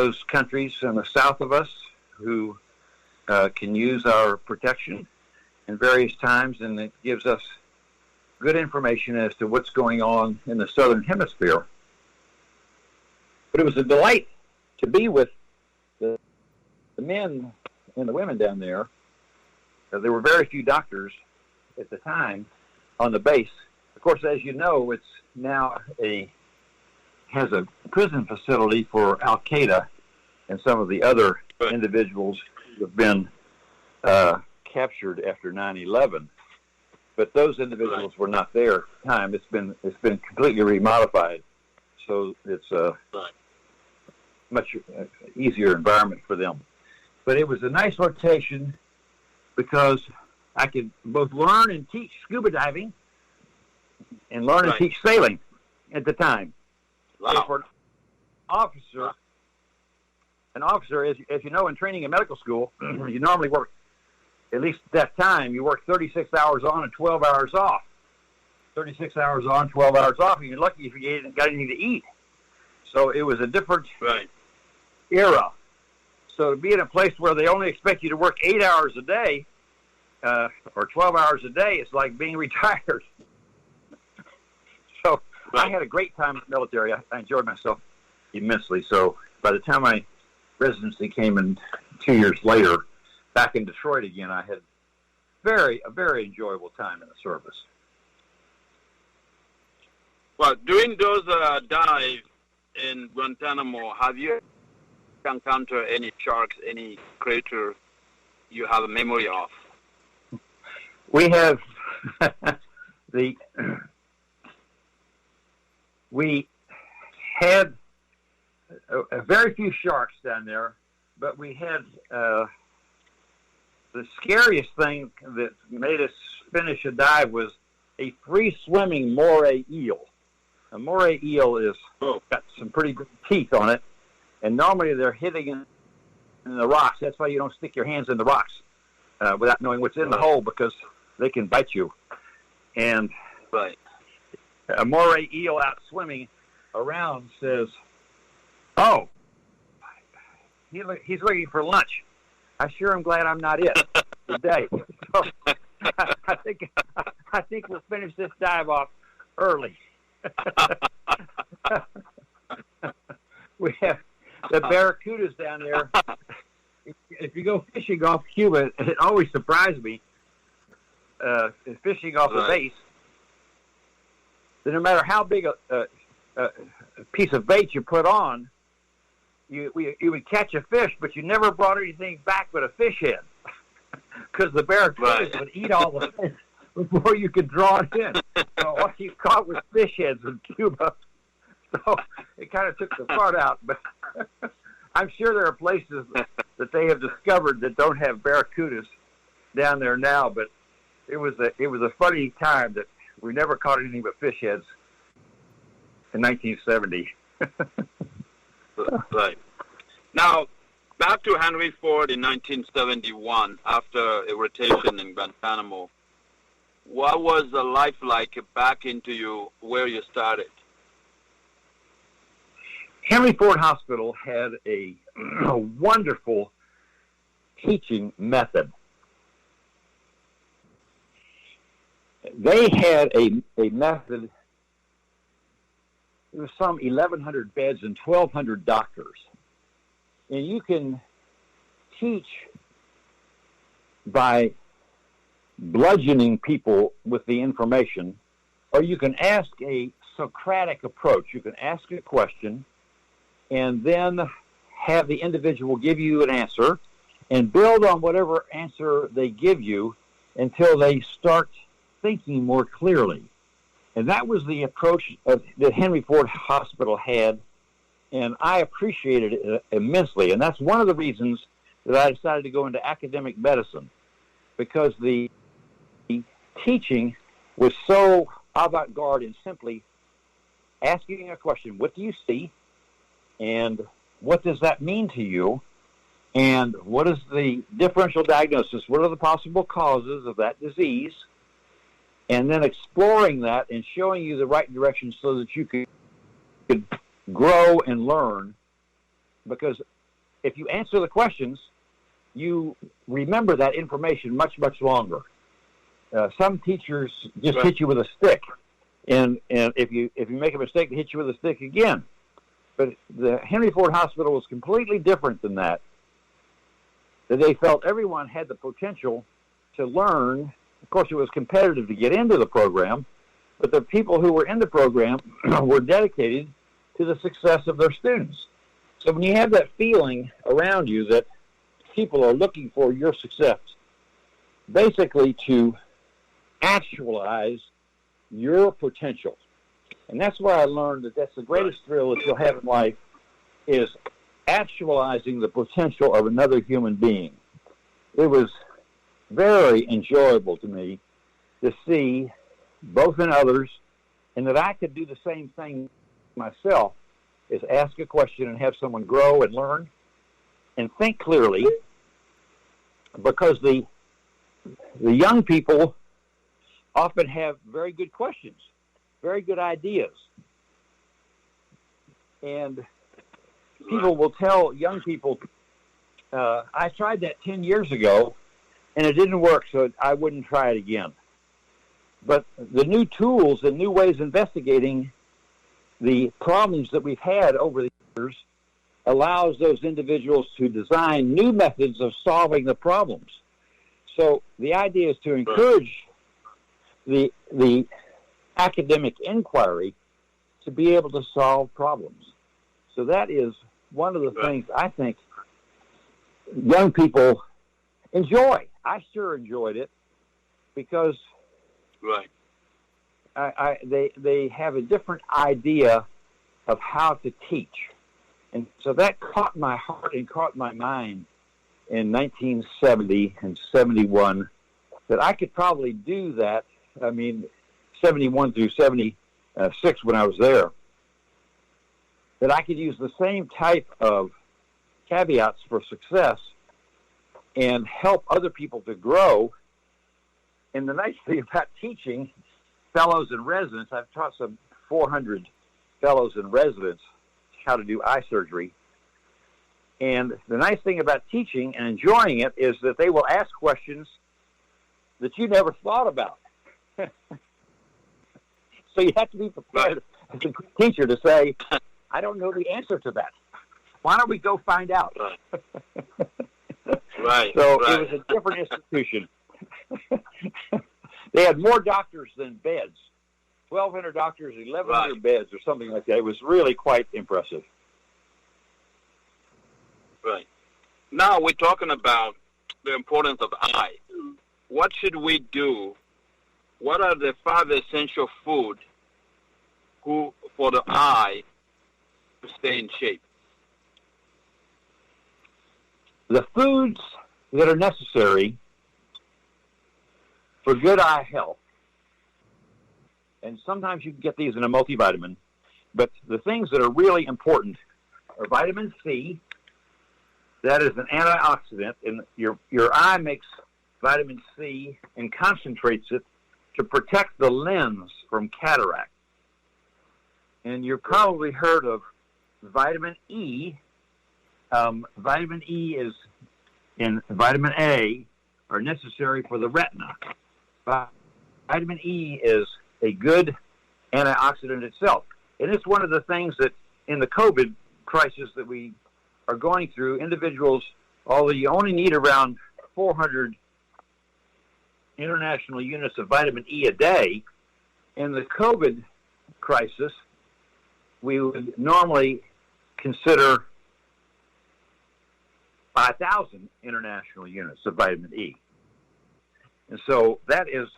those countries in the south of us who can use our protection in various times, and it gives us good information as to what's going on in the southern hemisphere. But it was a delight to be with the men and the women down there. There were very few doctors at the time on the base. Of course, as you know, it's now has a prison facility for Al-Qaeda and some of the other individuals who have been captured after 9/11. But those individuals were not there at the time. It's been completely remodified, so it's a much easier environment for them. But it was a nice rotation because I could both learn and teach scuba diving and learn and teach sailing at the time. Wow. So for an officer, as you know, in training in medical school, you normally work, at least at that time, you work 36 hours on and 12 hours off. 36 hours on, 12 hours off, and you're lucky if you got anything to eat. So it was a different era. So to be in a place where they only expect you to work 8 hours a day or 12 hours a day, it's like being retired. So I had a great time in the military. I enjoyed myself immensely. So by the time my residency came in 2 years later, back in Detroit again, I had a very enjoyable time in the service. Well, during those dives in Guantanamo, have you encountered any sharks, any creature you have a memory of? We have we had a very few sharks down there, but we had the scariest thing that made us finish a dive was a free-swimming moray eel. A moray eel is got some pretty good teeth on it, and normally they're hitting in the rocks. That's why you don't stick your hands in the rocks without knowing what's in the hole, because they can bite you. And a moray eel out swimming around says, "Oh, he's looking for lunch. I sure am glad I'm not it today." So I think we'll finish this dive off early. We have the barracudas down there. If you go fishing off Cuba, it always surprised me. Fishing off the base, that no matter how big a piece of bait you put on, you would catch a fish, but you never brought anything back but a fish head, because the barracudas would eat all the fish before you could draw it in. So all you caught was fish heads in Cuba. So it kind of took the fun out. But I'm sure there are places that they have discovered that don't have barracudas down there now. But it was a funny time that we never caught anything but fish heads in 1970. Right. Now, back to Henry Ford in 1971, after a rotation in Guantanamo. What was the life like back into where you started? Henry Ford Hospital had a wonderful teaching method. They had a method. There was some 1,100 beds and 1,200 doctors. And you can teach by bludgeoning people with the information, or you can ask a Socratic approach. You can ask a question and then have the individual give you an answer and build on whatever answer they give you until they start thinking more clearly. And that was the approach that Henry Ford Hospital had, and I appreciated it immensely. And that's one of the reasons that I decided to go into academic medicine, because the teaching was so avant-garde and simply asking a question: what do you see? And what does that mean to you? And what is the differential diagnosis? What are the possible causes of that disease? And then exploring that and showing you the right direction so that you could grow and learn because if you answer the questions, you remember that information much, much longer. Some teachers just hit you with a stick, and if you make a mistake, they hit you with a stick again. But the Henry Ford Hospital was completely different than that. That they felt everyone had the potential to learn. Of course, it was competitive to get into the program, but the people who were in the program were dedicated to the success of their students. So when you have that feeling around you that people are looking for your success, basically to actualize your potential. And that's where I learned that that's the greatest thrill that you'll have in life, is actualizing the potential of another human being. It was very enjoyable to me to see, both in others, and that I could do the same thing myself, is ask a question and have someone grow and learn and think clearly, because the young people often have very good questions, very good ideas. And people will tell young people, I tried that 10 years ago, and it didn't work, so I wouldn't try it again. But the new tools and new ways of investigating the problems that we've had over the years allows those individuals to design new methods of solving the problems. So the idea is to encourage the academic inquiry to be able to solve problems. So that is one of the things I think young people enjoy. I sure enjoyed it, because they have a different idea of how to teach. And so that caught my heart and caught my mind in 1970 and 71, that I could probably do that. I mean, 71 through 76 when I was there, that I could use the same type of caveats for success and help other people to grow. And the nice thing about teaching fellows and residents, I've taught some 400 fellows and residents how to do eye surgery. And the nice thing about teaching and enjoying it is that they will ask questions that you never thought about. So you have to be prepared as a teacher to say, I don't know the answer to that. Why don't we go find out? So it was a different institution. They had more doctors than beds. 1,200 doctors, 1,100 beds, or something like that. It was really quite impressive. Right. Now we're talking about the importance of eye. What should we do? What are the 5 essential foods for the eye to stay in shape? The foods that are necessary for good eye health, and sometimes you can get these in a multivitamin, but the things that are really important are vitamin C. That is an antioxidant, and your eye makes vitamin C and concentrates it to protect the lens from cataract. And you've probably heard of vitamin E. Vitamin E and vitamin A are necessary for the retina. Vitamin E is a good antioxidant itself. And it's one of the things that in the COVID crisis that we are going through, individuals, although you only need around 400 international units of vitamin E a day, in the COVID crisis, we would normally consider 5,000 international units of vitamin E. And so that is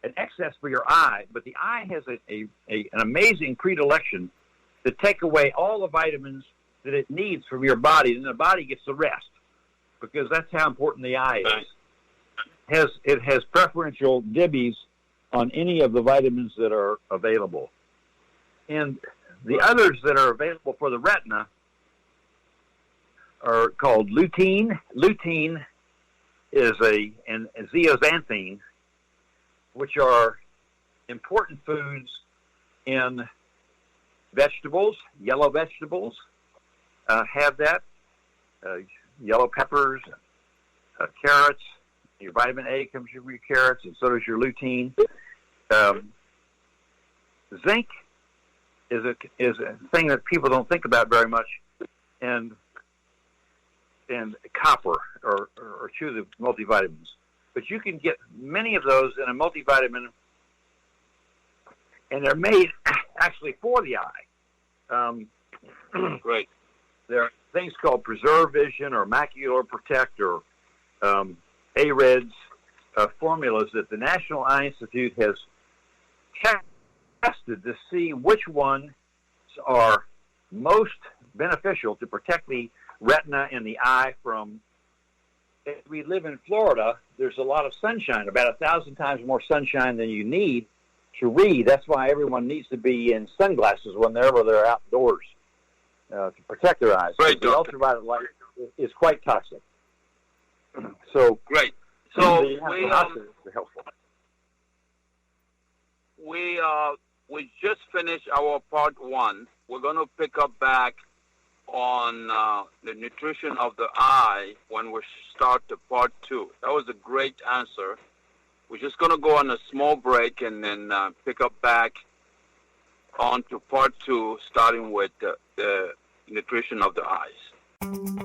an excess for your eye, but the eye has an amazing predilection to take away all the vitamins that it needs from your body, and the body gets the rest, because that's how important the eye is. It has preferential dibbies on any of the vitamins that are available. And the others that are available for the retina are called lutein. Lutein is and zeaxanthin, which are important foods in vegetables. Yellow vegetables have that. yellow peppers, carrots. Your vitamin A comes from your carrots, and so does your lutein. Zinc is a thing that people don't think about very much, and copper or two of the multivitamins. But you can get many of those in a multivitamin, and they're made actually for the eye. Great. There are things called Preserve Vision or Macular Protect or AREDS formulas that the National Eye Institute has tested to see which ones are most beneficial to protect the retina and the eye from. If we live in Florida, there's a lot of sunshine, about 1,000 times more sunshine than you need to read. That's why everyone needs to be in sunglasses whenever they're outdoors to protect their eyes. Great, the ultraviolet light is quite toxic. So great. So we just finished our part 1. We're going to pick up back on the nutrition of the eye when we start the part 2. That was a great answer. We're just going to go on a small break and then pick up back on to part 2, starting with the nutrition of the eyes.